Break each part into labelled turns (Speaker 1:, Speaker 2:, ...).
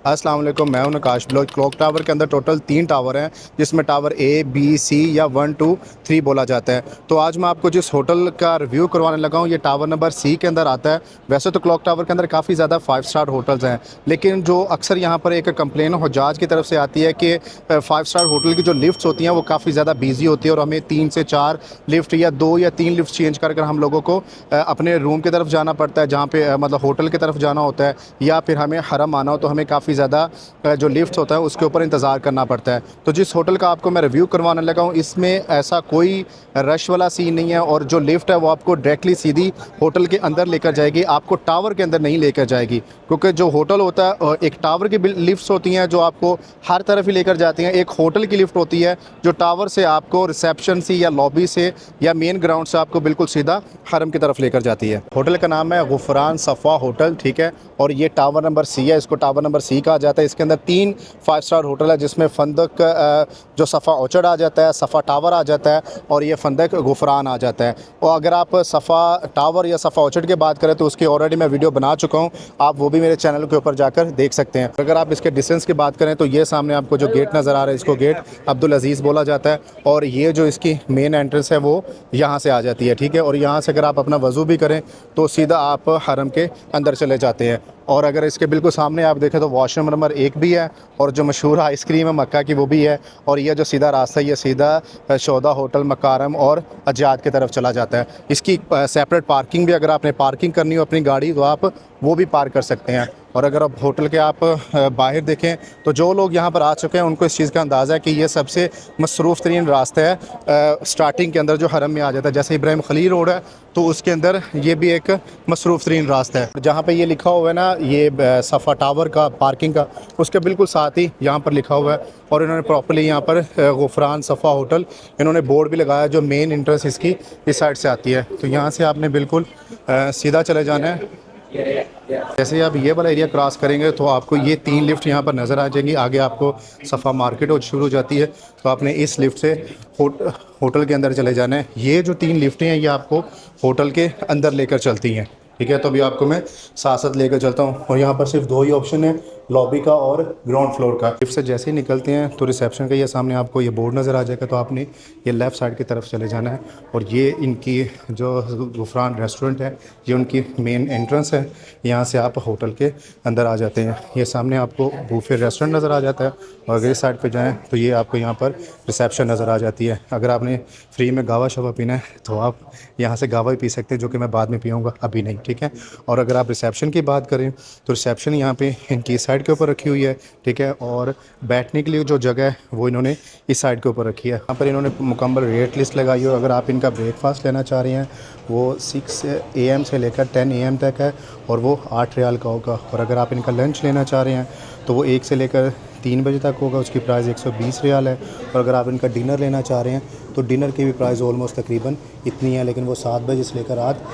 Speaker 1: अस्सलाम वालेकुम, मैं हूं नकाश ब्लॉक। क्लॉक टावर के अंदर टोटल 3 टावर हैं, जिसमें टावर ए बी सी या 1 2 3 बोला जाता है। तो आज मैं आपको जिस होटल का रिव्यू करवाने लगा हूं, ये टावर नंबर सी के अंदर आता है। वैसे तो क्लॉक टावर के अंदर काफ़ी ज़्यादा 5 स्टार होटल्स हैं, लेकिन जो अक्सर यहाँ पर एक कंप्लेन हुज्जाज की तरफ से आती है कि 5 स्टार होटल की जो लिफ्ट्स होती हैं वो काफ़ी ज़्यादा बिजी होती है और हमें 3 से 4 लिफ्ट या 2 या 3 लिफ्ट चेंज कर हम लोगों को अपने रूम की तरफ जाना पड़ता है, जहाँ पे मतलब होटल की तरफ जाना होता है, या फिर हमें हरम आना हो तो हमें काफ़ी ज़्यादा जो लिफ्ट होता है उसके ऊपर इंतज़ार करना पड़ता है। तो जिस होटल का आपको मैं रिव्यू करवाने लगा हूँ, इसमें ऐसा कोई रश वाला सीन नहीं है, और जो लिफ्ट है वो आपको डायरेक्टली सीधी होटल के अंदर लेकर जाएगी, आपको टावर के अंदर नहीं लेकर जाएगी। क्योंकि जो होटल होता है, एक टावर की लिफ्ट्स होती हैं जो आपको हर तरफ ही लेकर जाती हैं, एक होटल की लिफ्ट होती है जो टावर से आपको रिसेप्शन से या लॉबी से या मेन ग्राउंड से आपको बिल्कुल सीधा हरम की तरफ लेकर जाती है। होटल का नाम है गुफरान सफ़ा होटल, ठीक है, और ये टावर नंबर सी है, इसको टावर नंबर सी कहा जाता है। इसके अंदर 3 5 स्टार होटल है, जिसमें फंदक जो सफ़ा ओचड़ आ जाता है, सफ़ा टावर आ जाता है, और ये फंदक गुफरान आ जाता है। और अगर आप सफ़ा टावर या सफ़ा ओचड़ की बात करें तो उसकी ऑलरेडी मैं वीडियो बना चुका हूँ, आप वो भी मेरे चैनल के ऊपर जाकर देख सकते हैं। अगर आप इसके डिस्टेंस की बात करें तो ये सामने आपको जो गेट नज़र आ रहा है, इसको गेट अब्दुल अज़ीज़ बोला जाता है, और ये जो इसकी मेन एंट्रेंस है वो यहाँ से आ जाती है, ठीक है। और यहाँ से अगर आप अपना वज़ू भी करें तो सीधा आप हरम के अंदर चले जाते हैं। और अगर इसके बिल्कुल सामने आप देखें तो वॉशरूम नंबर 1 भी है, और जो मशहूर आइसक्रीम है मक्का की वो भी है, और ये जो सीधा रास्ता है ये सीधा शोदा होटल मकारम और अजाद की तरफ चला जाता है। इसकी सेपरेट पार्किंग भी, अगर आपने पार्किंग करनी हो अपनी गाड़ी तो आप वो भी पार्क कर सकते हैं। और अगर आप होटल के आप बाहर देखें तो जो लोग यहाँ पर आ चुके हैं उनको इस चीज़ का अंदाज़ा है कि ये सबसे मसरूफ़ तरीन रास्ता है स्टार्टिंग के अंदर जो हरम में आ जाता है। जैसे इब्राहिम खलील रोड है तो उसके अंदर ये भी एक मसरूफ़ तरीन रास्ता है। जहाँ पे ये लिखा हुआ है ना, ये सफ़ा टावर का पार्किंग का, उसके बिल्कुल साथ ही यहाँ पर लिखा हुआ है, और इन्होंने प्रॉपर्ली यहाँ पर गुफरान सफ़ा होटल इन्होंने बोर्ड भी लगाया जो मेन इंट्रेंस इसकी इस साइड से आती है। तो यहाँ से आपने बिल्कुल सीधा चले जाना है। जैसे ही आप ये वाला एरिया क्रॉस करेंगे तो आपको ये 3 लिफ्ट यहाँ पर नज़र आ जाएंगी। आगे आपको सफ़ा मार्केट हो शुरू हो जाती है, तो आपने इस लिफ्ट से होटल के अंदर चले जाना है। ये जो 3 लिफ्टें हैं ये आपको होटल के अंदर लेकर चलती हैं, ठीक है। तो अभी आपको मैं साथ साथ लेकर चलता हूँ, और यहाँ पर सिर्फ 2 ही ऑप्शन है, लॉबी का और ग्राउंड फ्लोर का। लिफ्ट से जैसे ही निकलते हैं तो रिसेप्शन का ये सामने आपको ये बोर्ड नज़र आ जाएगा, तो आपने ये लेफ़्ट साइड की तरफ चले जाना है, और ये इनकी जो गुफरान रेस्टोरेंट है ये उनकी मेन एंट्रेंस है। यहाँ से आप होटल के अंदर आ जाते हैं। ये सामने आपको बूफे रेस्टोरेंट नज़र आ जाता है, और अगर इस साइड पर जाएँ तो ये आपको यहाँ पर रिसेप्शन नज़र आ जाती है। अगर आपने फ्री में गावा शवा पीना है तो आप यहाँ से गावा ही पी सकते हैं, जो कि मैं बाद में पीऊँगा, अभी नहीं, ठीक है। और अगर आप रिसेप्शन की बात करें तो रिसेप्शन यहाँ पे इनकी साइड के ऊपर रखी हुई है, ठीक है, और बैठने के लिए जो जगह है वो इन्होंने इस साइड के ऊपर रखी है। यहाँ पर इन्होंने मुकम्मल रेट लिस्ट लगाई है। अगर आप इनका ब्रेकफास्ट लेना चाह रहे हैं वो 6 AM से लेकर 10 AM तक है, और वो 8 रियाल का होगा। और अगर आप इनका लंच लेना चाह रहे हैं तो वो 1 से लेकर 3 बजे तक होगा, उसकी प्राइस 120 रियाल है। और अगर आप इनका डिनर लेना चाह रहे हैं तो डिनर की भी प्राइस ऑलमोस्ट तकरीबन इतनी है, लेकिन वो 7 बजे से लेकर रात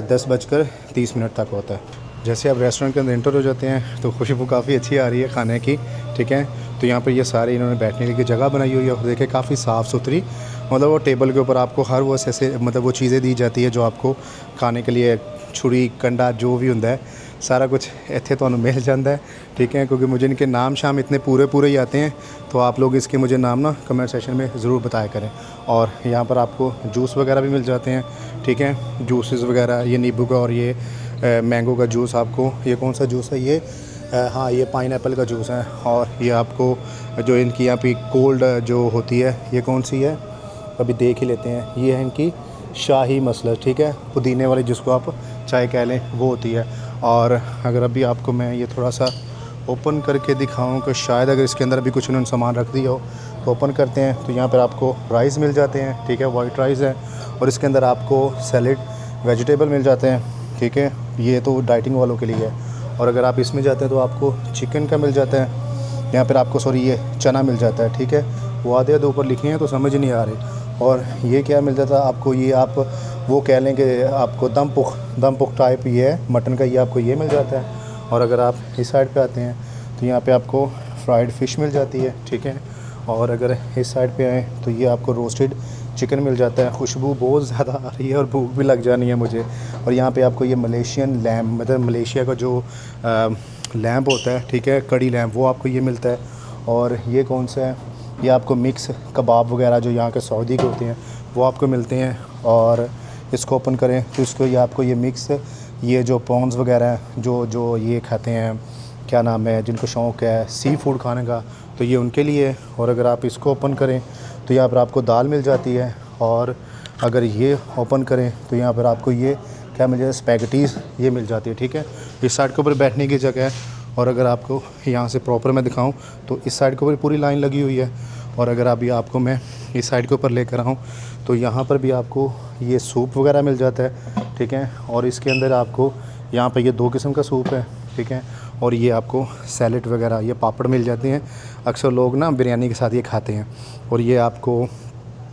Speaker 1: 10:30 तक होता है। जैसे आप रेस्टोरेंट के अंदर एंटर हो जाते हैं तो खुशबू काफ़ी अच्छी आ रही है खाने की, ठीक है। तो यहाँ पर ये सारे इन्होंने बैठने की जगह बनाई हुई है, और देखें काफ़ी साफ़ सुथरी, मतलब वो टेबल के ऊपर आपको हर वो ऐसे मतलब वो चीज़ें दी जाती है जो आपको खाने के लिए, छुरी कंडा जो भी होता है सारा कुछ इत्थे तुहानू मिल जाता है, ठीक है। क्योंकि मुझे इनके नाम शाम इतने पूरे ही आते हैं, तो आप लोग इसके मुझे नाम ना कमेंट सेक्शन में ज़रूर बताया करें। और यहाँ पर आपको जूस वगैरह भी मिल जाते हैं, ठीक है, जूसेस वगैरह, ये नींबू का और ये मैंगो का जूस। आपको ये कौन सा जूस है, ये हाँ ये पाइनएप्पल का जूस है। और ये आपको जो इनकी यहाँ पे कोल्ड जो होती है ये कौन सी है अभी देख ही लेते हैं, ये है इनकी शाही मसला, ठीक है, पुदीने वाली जिसको आप चाय कह लें वो होती है। और अगर अभी आपको मैं ये थोड़ा सा ओपन करके दिखाऊं कि शायद अगर इसके अंदर अभी कुछ उन्होंने सामान रख दिया हो, तो ओपन करते हैं तो यहाँ पर आपको राइस मिल जाते हैं, ठीक है, वाइट राइस है, और इसके अंदर आपको सैलेड वेजिटेबल मिल जाते हैं, ठीक है। ये तो डाइटिंग वालों के लिए है। और अगर आप इसमें जाते हैं तो आपको चिकन का मिल जाता है, यहाँ पर आपको सॉरी ये चना मिल जाता है, ठीक है। वो आधे ऊपर लिखे हैं तो समझ नहीं आ रही। और ये क्या मिल जाता है आपको, ये आप वो कह लें कि आपको दम पुख टाइप ये है मटन का, ये आपको ये मिल जाता है। और अगर आप इस साइड पे आते हैं तो यहाँ पे आपको फ्राइड फ़िश मिल जाती है, ठीक है। और अगर इस साइड पे आएँ तो ये आपको रोस्टेड चिकन मिल जाता है। खुशबू बहुत ज़्यादा आ रही है और भूख भी लग जानी है मुझे। और यहाँ पे आपको ये मलेशियन लैम, मतलब मलेशिया का जो लैंप होता है, ठीक है, कड़ी लैंप, वो आपको ये मिलता है। और ये कौन सा है, ये आपको मिक्स कबाब वगैरह जो यहाँ के सऊदी के होते हैं वो आपको मिलते हैं। और इसको ओपन करें तो इसको ये आपको ये मिक्स, ये जो प्रॉन्स वगैरह हैं जो जो ये खाते हैं, क्या नाम है, जिनको शौक़ है सी फूड खाने का, तो ये उनके लिए। और अगर आप इसको ओपन करें तो यहाँ पर आपको दाल मिल जाती है। और अगर ये ओपन करें तो यहाँ पर आपको ये क्या मिल जाता है, स्पैगेटीज़ ये मिल जाती है, ठीक है। इस साइड के ऊपर बैठने की जगह है। और अगर आपको यहाँ से प्रॉपर मैं दिखाऊं तो इस साइड के ऊपर पूरी लाइन लगी हुई है। और अगर अभी आपको मैं इस साइड के ऊपर लेकर आऊँ तो यहाँ पर भी आपको ये सूप वगैरह मिल जाता है, ठीक है। और इसके अंदर आपको यहाँ पर ये 2 किस्म का सूप है, ठीक है। और ये आपको सैलेड वगैरह, ये पापड़ मिल जाते हैं। अक्सर लोग ना बिरयानी के साथ ये खाते हैं। और ये आपको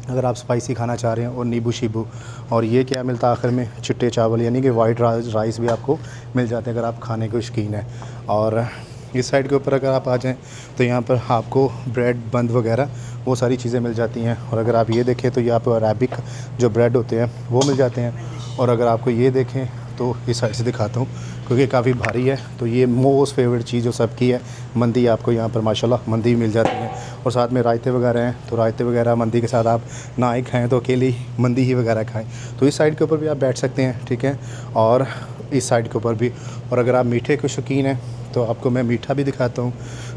Speaker 1: अगर आप स्पाइसी खाना चाह रहे हैं, और नींबू शीबू। और ये क्या मिलता है आखिर में, चिट्टे चावल यानी कि वाइट राइस भी आपको मिल जाते हैं अगर आप खाने के शौकीन हैं। और इस साइड के ऊपर अगर आप आ जाएँ तो यहाँ पर आपको ब्रेड बंद वगैरह वो सारी चीज़ें मिल जाती हैं। और अगर आप ये देखें तो यहाँ पर अरेबिक जो ब्रेड होते हैं वो मिल जाते हैं। और अगर आपको ये देखें तो इस साइड से दिखाता हूँ क्योंकि काफ़ी भारी है। तो ये मोस्ट फेवरेट चीज़ जो सबकी है, मंदी, आपको यहाँ पर माशाल्लाह मंदी मिल जाती है। और साथ में रायते वगैरह हैं, तो रायते वगैरह मंदी के साथ आप ना ही खाएँ तो अकेली मंदी ही वगैरह खाएँ। तो इस साइड के ऊपर भी आप बैठ सकते हैं, ठीक है। और इस साइड के ऊपर भी। और अगर आप मीठे के शौकीन हैं तो आपको मैं मीठा भी दिखाता हूँ।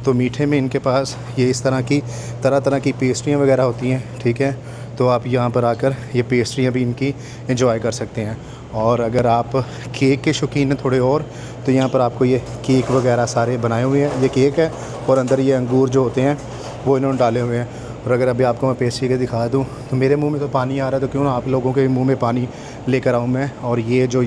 Speaker 1: तो मीठे में इनके पास ये इस तरह तरह की पेस्ट्रियाँ वगैरह होती हैं, ठीक है। तो आप यहाँ पर आकर ये पेस्ट्रियाँ भी इनकी एंजॉय कर सकते हैं। और अगर आप केक के शौकीन हैं थोड़े और, तो यहाँ पर आपको ये केक वगैरह सारे बनाए हुए हैं। ये केक है और अंदर ये अंगूर जो होते हैं वो इन्होंने डाले हुए हैं। और अगर अभी आपको मैं पेस्ट्री के दिखा दूँ तो मेरे मुंह में तो पानी आ रहा है, तो क्यों ना आप लोगों के मुंह में पानी लेकर आऊँ मैं। और ये जो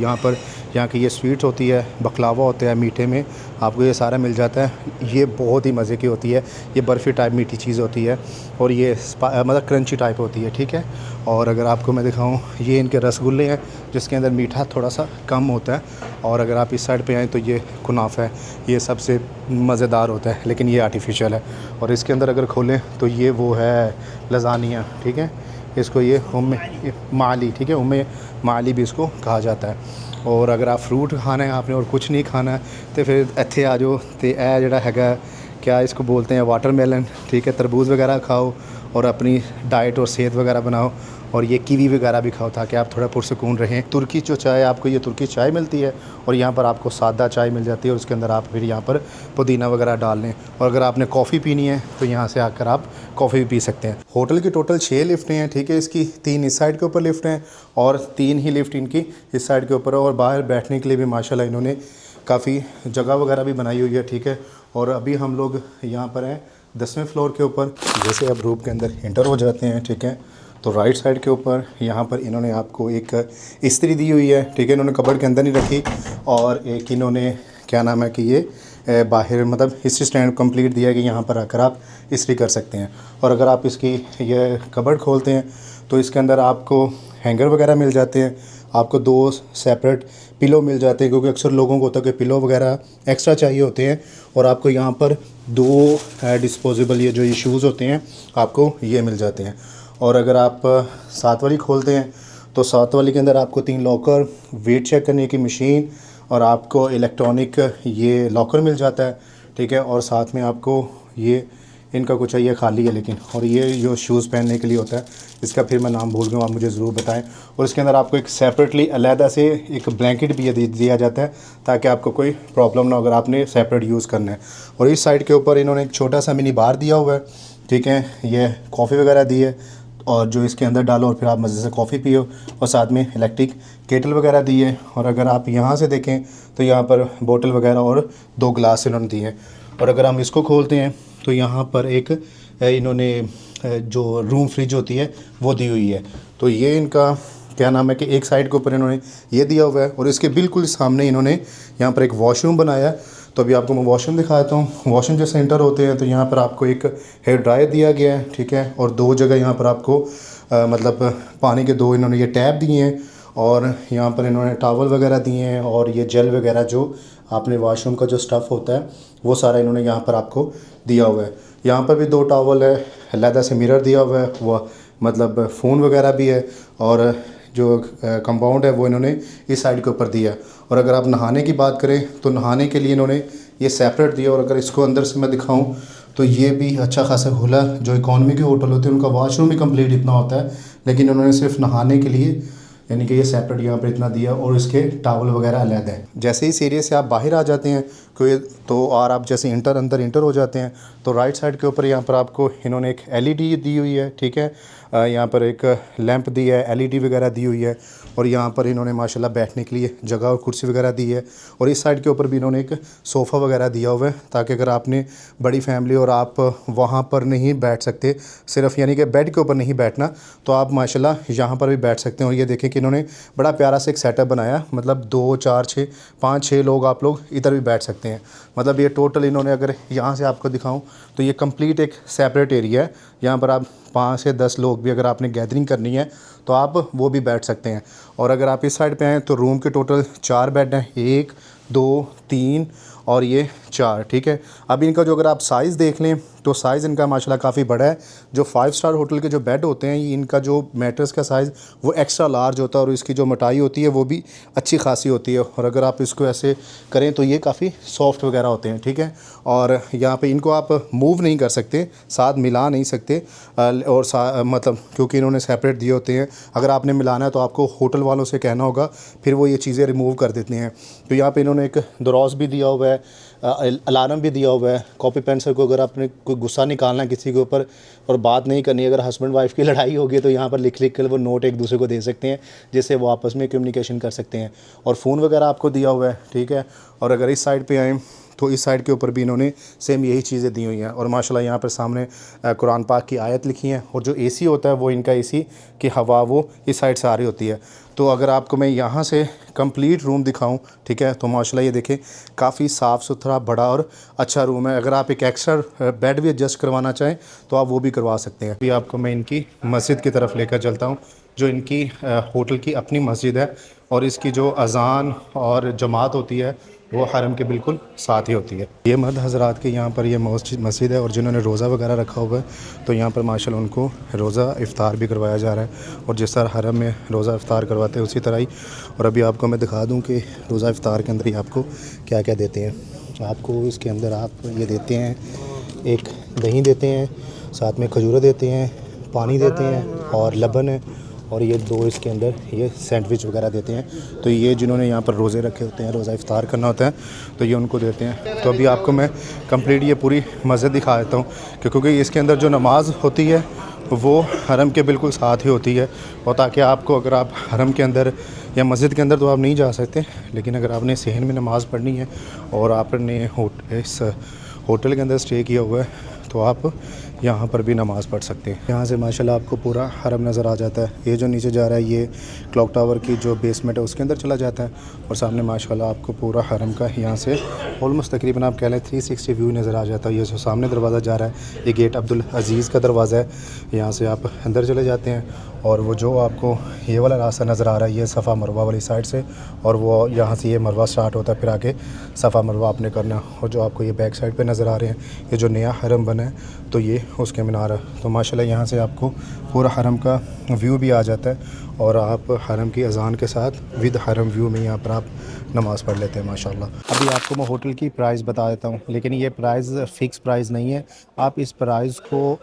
Speaker 1: यहाँ की ये स्वीट्स होती है, बकलावा होता है मीठे में, आपको ये सारा मिल जाता है। ये बहुत ही मज़े की होती है, ये बर्फ़ी टाइप मीठी चीज़ होती है। और ये मतलब क्रंची टाइप होती है, ठीक है। और अगर आपको मैं दिखाऊं, ये इनके रसगुल्ले हैं जिसके अंदर मीठा थोड़ा सा कम होता है। और अगर आप इस साइड पे आएँ तो ये कुनाफा है, ये सबसे मज़ेदार होता है लेकिन ये आर्टिफिशियल है। और इसके अंदर अगर खोलें तो ये वो है लज़ानिया, ठीक है। इसको ये माली, ठीक है, माली भी इसको कहा जाता है। और अगर आप फ्रूट खाना है आपने और कुछ नहीं खाना है तो फिर इत्थे आ जाओ। तो यह जोड़ा है क्या इसको बोलते हैं, वाटरमेलन, ठीक है। तरबूज़ वगैरह खाओ और अपनी डाइट और सेहत वगैरह बनाओ। और ये कीवी वगैरह भी खाओ ताकि आप थोड़ा पुरसकून रहें। तुर्की जो चाय, आपको ये तुर्की चाय मिलती है और यहाँ पर आपको सादा चाय मिल जाती है। और उसके अंदर आप फिर यहाँ पर पुदीना वगैरह डाल लें। और अगर आपने कॉफ़ी पीनी है तो यहाँ से आकर आप कॉफ़ी भी पी सकते हैं। होटल की टोटल 6 लिफ्टें हैं, ठीक है। इसकी 3 इस साइड के ऊपर लिफ्ट हैं और 3 ही लिफ्ट इनकी इस साइड के ऊपर है। और बाहर बैठने के लिए भी माशाल्लाह इन्होंने काफ़ी जगह वगैरह भी बनाई हुई है, ठीक है। और अभी हम लोग यहाँ पर हैं 10वें फ्लोर के ऊपर। जैसे अब रूम के अंदर एंटर हो जाते हैं, ठीक है, तो राइट साइड के ऊपर यहाँ पर इन्होंने आपको एक इस्त्री दी हुई है, ठीक है। इन्होंने कबर्ड के अंदर नहीं रखी। और एक इन्होंने क्या नाम है कि ये बाहर मतलब इस्त्री स्टैंड कंप्लीट दिया है कि यहाँ पर आकर आप इस्त्री कर सकते हैं। और अगर आप इसकी ये कबर्ड खोलते हैं तो इसके अंदर आपको हैंगर वगैरह मिल जाते हैं। आपको 2 सेपरेट पिलो मिल जाते हैं क्योंकि अक्सर लोगों को होता है कि पिलो वगैरह एक्स्ट्रा चाहिए होते हैं। और आपको यहाँ पर 2 डिस्पोजेबल ये जो ये शूज़ होते हैं आपको ये मिल जाते हैं। और अगर आप 7 वाली खोलते हैं तो 7 वाली के अंदर आपको 3 लॉकर, वेट चेक करने की मशीन और आपको इलेक्ट्रॉनिक ये लॉकर मिल जाता है, ठीक है। और साथ में आपको ये इनका कुछ है, ये खाली है लेकिन, और ये जो शूज़ पहनने के लिए होता है इसका फिर मैं नाम भूल गया, आप मुझे ज़रूर बताएं। और इसके अंदर आपको एक सेपरेटली अलहदा से एक ब्लैंकेट भी दिया जाता है ताकि आपको कोई प्रॉब्लम ना हो अगर आपने सेपरेट यूज़ करना है। और इस साइड के ऊपर इन्होंने एक छोटा सा मिनी बार दिया हुआ है, ठीक है। ये कॉफ़ी वगैरह दी है और जो इसके अंदर डालो और फिर आप मज़े से कॉफ़ी पियो। और साथ में इलेक्ट्रिक केटल वगैरह दी है। और अगर आप यहाँ से देखें तो यहाँ पर बोतल वगैरह और 2 गिलास इन्होंने दिए हैं। और अगर हम इसको खोलते हैं तो यहाँ पर एक इन्होंने जो रूम फ्रिज होती है वो दी हुई है। तो ये इनका क्या नाम है कि एक साइड के ऊपर इन्होंने ये दिया हुआ है और इसके बिल्कुल सामने इन्होंने यहाँ पर एक वॉशरूम बनाया है। तो अभी आपको मैं वॉशरूम दिखाता हूँ। वॉशरूम जो सेंटर होते हैं तो यहाँ पर आपको एक हेयर ड्रायर दिया गया है, ठीक है। और 2 जगह यहाँ पर आपको मतलब पानी के 2 इन्होंने ये टैप दिए हैं। और यहाँ पर इन्होंने टॉवल वगैरह दिए हैं और ये जेल वगैरह जो आपने वॉशरूम का जो स्टफ़ होता है वो सारा इन्होंने यहाँ पर आपको दिया हुआ है। यहाँ पर भी 2 टॉवल है, अलहदा से मिरर दिया हुआ है, वो मतलब फ़ोन वगैरह भी है। और जो कंपाउंड है वो इन्होंने इस साइड के ऊपर दिया है। और अगर आप नहाने की बात करें तो नहाने के लिए इन्होंने ये सेपरेट दिया। और अगर इसको अंदर से मैं दिखाऊं तो ये भी अच्छा खासा खुला। जो इकॉनमी के होटल होते हैं उनका वॉशरूम भी कंप्लीट इतना होता है, लेकिन उन्होंने सिर्फ नहाने के लिए यानी कि ये सेपरेट यहाँ पर इतना दिया और इसके टावल वगैरह अलग है। जैसे ही इस एरिया से आप बाहर आ जाते हैं कोई तो और आप जैसे अंदर इंटर हो जाते हैं तो राइट साइड के ऊपर यहाँ पर आपको इन्होंने एक एलईडी दी हुई है, ठीक है। यहाँ पर एक लैंप दी है, एलईडी वगैरह दी हुई है। और यहाँ पर इन्होंने माशाल्लाह बैठने के लिए जगह और कुर्सी वगैरह दी है। और इस साइड के ऊपर भी इन्होंने एक सोफ़ा वगैरह दिया हुआ है, ताकि अगर आपने बड़ी फैमिली और आप वहाँ पर नहीं बैठ सकते, सिर्फ यानी कि बेड के ऊपर नहीं बैठना, तो आप माशाल्लाह यहाँ पर भी बैठ सकते हैं। और ये देखें कि इन्होंने बड़ा प्यारा सा एक सेटअप बनाया, मतलब 2 4 6 5 6 लोग आप लोग इधर भी बैठ सकते हैं। मतलब ये टोटल इन्होंने, अगर यहाँ से आपको दिखाऊं तो ये कंप्लीट एक सेपरेट एरिया है। यहाँ पर आप 5 से 10 लोग भी अगर आपने गैदरिंग करनी है तो आप वो भी बैठ सकते हैं। और अगर आप इस साइड पे आएँ तो रूम के टोटल 4 बेड हैं, 1 2 3 और ये 4, ठीक है। अब इनका जो अगर आप साइज़ देख लें तो साइज़ इनका माशाल्लाह काफ़ी बड़ा है। जो 5 स्टार होटल के जो बेड होते हैं, ये इनका जो मैट्रेस का साइज़ वो एक्स्ट्रा लार्ज होता है और इसकी जो मोटाई होती है वो भी अच्छी खासी होती है। और अगर आप इसको ऐसे करें तो ये काफ़ी सॉफ्ट वगैरह होते हैं, ठीक है। और यहाँ पे इनको आप मूव नहीं कर सकते, साथ मिला नहीं सकते और मतलब क्योंकि इन्होंने सेपरेट दिए होते हैं। अगर आपने मिलाना है तो आपको होटल वालों से कहना होगा, फिर वो ये चीज़ें रिमूव कर देते हैं। तो यहाँ पे इन्होंने एक दराज भी दिया हुआ है, अलार्म भी दिया हुआ है, कॉपी पेंसिल को अगर आपने कोई गुस्सा निकालना है किसी के ऊपर और बात नहीं करनी, अगर हस्बैंड वाइफ की लड़ाई होगी तो यहाँ पर लिख कर वो नोट एक दूसरे को दे सकते हैं, जिससे वो आपस में कम्युनिकेशन कर सकते हैं। और फ़ोन वगैरह आपको दिया हुआ है, ठीक है। और अगर इस साइड पे आएँ तो इस साइड के ऊपर भी इन्होंने सेम यही चीज़ें दी हुई हैं। और माशाल्लाह यहाँ पर सामने कुरान पाक की आयत लिखी है। और जो एसी होता है वो इनका एसी की हवा वो इस साइड से आ रही होती है। तो अगर आपको मैं यहाँ से कंप्लीट रूम दिखाऊं, ठीक है, तो माशाल्लाह ये देखें काफ़ी साफ़ सुथरा बड़ा और अच्छा रूम है। अगर आप एक एक्स्ट्रा बेड भी एडजस्ट करवाना चाहें तो आप वो भी करवा सकते हैं। अभी आपको मैं इनकी मस्जिद की तरफ लेकर चलता हूँ, जो इनकी होटल की अपनी मस्जिद है। और इसकी जो अज़ान और जमात होती है वो हरम के बिल्कुल साथ ही होती है। ये मर्द हज़रात के यहाँ पर ये मस्जिद है। और जिन्होंने रोज़ा वगैरह रखा हुआ है तो यहाँ पर माशाल्लाह उनको रोज़ा इफ़्तार भी करवाया जा रहा है। और जिस तरह हरम में रोज़ा इफ़्तार करवाते हैं उसी तरह ही। और अभी आपको मैं दिखा दूँ कि रोज़ा इफ़्तार के अंदर ही आपको क्या क्या देते हैं। आपको इसके अंदर आप ये देते हैं, एक दही देते हैं, साथ में खजूरें देते हैं, पानी देते हैं और लबन है। और ये 2 इसके अंदर ये सैंडविच वगैरह देते हैं। तो ये जिन्होंने यहाँ पर रोज़े रखे होते हैं, रोज़ा इफ़्तार करना होता है, तो ये उनको देते हैं। तो अभी आपको मैं कंप्लीट ये पूरी मस्जिद दिखा देता हूँ, क्योंकि इसके अंदर जो नमाज़ होती है वो हरम के बिल्कुल साथ ही होती है। और ताकि आपको, अगर आप हरम के अंदर या मस्जिद के अंदर तो आप नहीं जा सकते, लेकिन अगर आपने सहन में नमाज़ पढ़नी है और आपने इस होटल के अंदर स्टे किया हुआ है तो आप यहाँ पर भी नमाज़ पढ़ सकते हैं। यहाँ से माशाल्लाह आपको पूरा हरम नज़र आ जाता है। ये जो नीचे जा रहा है ये क्लॉक टावर की जो बेसमेंट है उसके अंदर चला जाता है। और सामने माशाल्लाह आपको पूरा हरम का यहाँ से ऑलमोस्ट तकरीबन आप कह लें 360 व्यू नज़र आ जाता है। ये जो सामने दरवाज़ा जा रहा है ये गेट अब्दुल अज़ीज़ का दरवाज़ा है। यहाँ से आप अंदर चले जाते हैं और वो जो आपको ये वाला रास्ता नज़र आ रहा है ये सफ़ा मरवा वाली साइड से, और वो यहाँ से ये मरवा स्टार्ट होता है, फिर आगे सफ़ा मरवा आपने करना। और जो आपको ये बैक साइड पे नज़र आ रहे हैं ये जो नया हरम बना है तो ये उसके मीनार है। तो माशाल्लाह यहाँ से आपको पूरा हरम का व्यू भी आ जाता है और आप हरम की अज़ान के साथ विद हरम व्यू में यहाँ पर आप नमाज़ पढ़ लेते हैं माशाल्लाह। अभी आपको मैं होटल की प्राइस बता देता हूँ, लेकिन ये प्राइस फ़िक्स प्राइस नहीं है। आप इस प्राइस को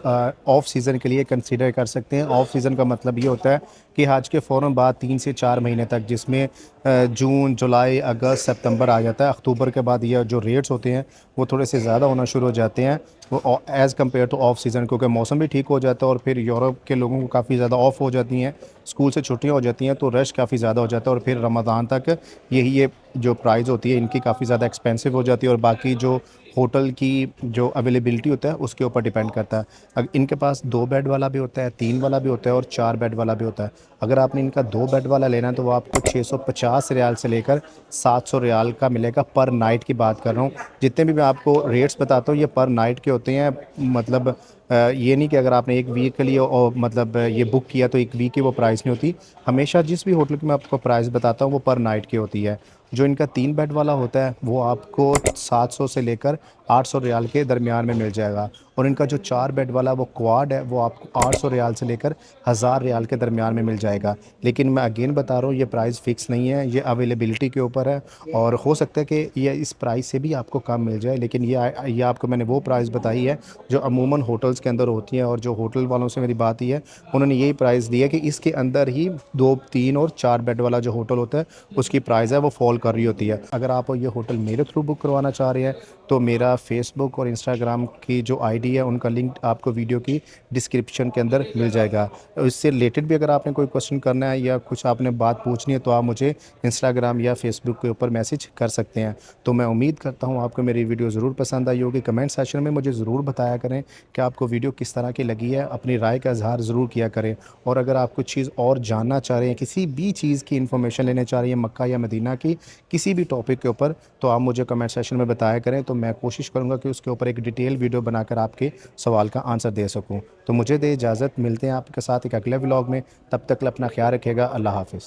Speaker 1: ऑफ़ सीज़न के लिए कंसीडर कर सकते हैं। ऑफ़ सीज़न का मतलब ये होता है कि हज के फ़ौरन बाद 3 से 4 महीने तक, जिसमें जून जुलाई अगस्त सितंबर आ जाता है। अक्टूबर के बाद ये जो रेट्स होते हैं वो थोड़े से ज़्यादा होना शुरू हो जाते हैं वो as compare to of season, क्योंकि मौसम भी ठीक हो जाता है और फिर यूरोप के लोगों को काफ़ी ज़्यादा ऑफ़ हो जाती हैं, स्कूल से छुट्टियां हो जाती हैं, तो रश काफ़ी ज़्यादा हो जाता है। और फिर रमज़ान तक यही ये जो प्राइस होती है इनकी काफ़ी ज़्यादा एक्सपेंसिव हो जाती है। और बाकी जो होटल की जो अवेलेबिलिटी होता है उसके ऊपर डिपेंड करता है। अगर इनके पास 2 बेड वाला भी होता है, 3 वाला भी होता है और 4 बेड वाला भी होता है। अगर आपने इनका 2 बेड वाला लेना है तो वो आपको 650 रियाल से लेकर 700 रियाल का मिलेगा पर नाइट की बात कर रहा हूँ। जितने भी मैं आपको रेट्स बताता हूँ ये पर नाइट के होते हैं। मतलब ये नहीं कि अगर आपने एक वीक के लिए और मतलब ये बुक किया तो एक वीक की वो प्राइस नहीं होती। हमेशा जिस भी होटल की मैं आपको प्राइस बताता हूँ वो पर नाइट की होती है। जो इनका 3 बेड वाला होता है वो आपको 700 से लेकर 800 रियाल के दरमियान में मिल जाएगा। और इनका जो 4 बेड वाला वो क्वाड है वो आपको 800 रियाल से लेकर 1000 रियाल के दरमियान में मिल जाएगा। लेकिन मैं अगेन बता रहा हूँ, ये प्राइस फ़िक्स नहीं है, ये अवेलेबिलिटी के ऊपर है और हो सकता है कि ये इस प्राइस से भी आपको कम मिल जाए। लेकिन ये आपको मैंने वो प्राइस बताई है जो अमूमन होटल्स के अंदर होती हैं, और जो होटल वालों से मेरी बात ही है उन्होंने यही प्राइस दी है कि इसके अंदर ही 2, 3 और 4 बेड वाला जो होटल होता है उसकी प्राइस है वो फॉल कर रही होती है। अगर आप ये होटल मेरे थ्रू बुक करवाना चाह रहे हैं तो मेरा फेसबुक और इंस्टाग्राम की जो आईडी है उनका लिंक आपको वीडियो की डिस्क्रिप्शन के अंदर मिल जाएगा। इससे रिलेटेड भी अगर आपने कोई क्वेश्चन करना है या कुछ आपने बात पूछनी है तो आप मुझे इंस्टाग्राम या फेसबुक के ऊपर मैसेज कर सकते हैं। तो मैं उम्मीद करता हूँ आपको मेरी वीडियो ज़रूर पसंद आई होगी। कमेंट सेक्शन में मुझे ज़रूर बताया करें कि आपको वीडियो किस तरह की लगी है, अपनी राय का इजहार ज़रूर किया करें। और अगर आप कुछ चीज़ और जानना चाह रहे हैं, किसी भी चीज़ की इन्फॉर्मेशन लेना चाह रहे हैं मक्का या मदीना की किसी भी टॉपिक के ऊपर, तो आप मुझे कमेंट सेक्शन में बताया करें, तो मैं कोशिश करूँगा कि उसके ऊपर एक डिटेल वीडियो बनाकर आपके सवाल का आंसर दे सकूँ। तो मुझे दे इजाज़त, मिलते हैं आपके साथ एक अगले व्लॉग में। तब तक अपना ख्याल रखिएगा। अल्लाह हाफ़िज़।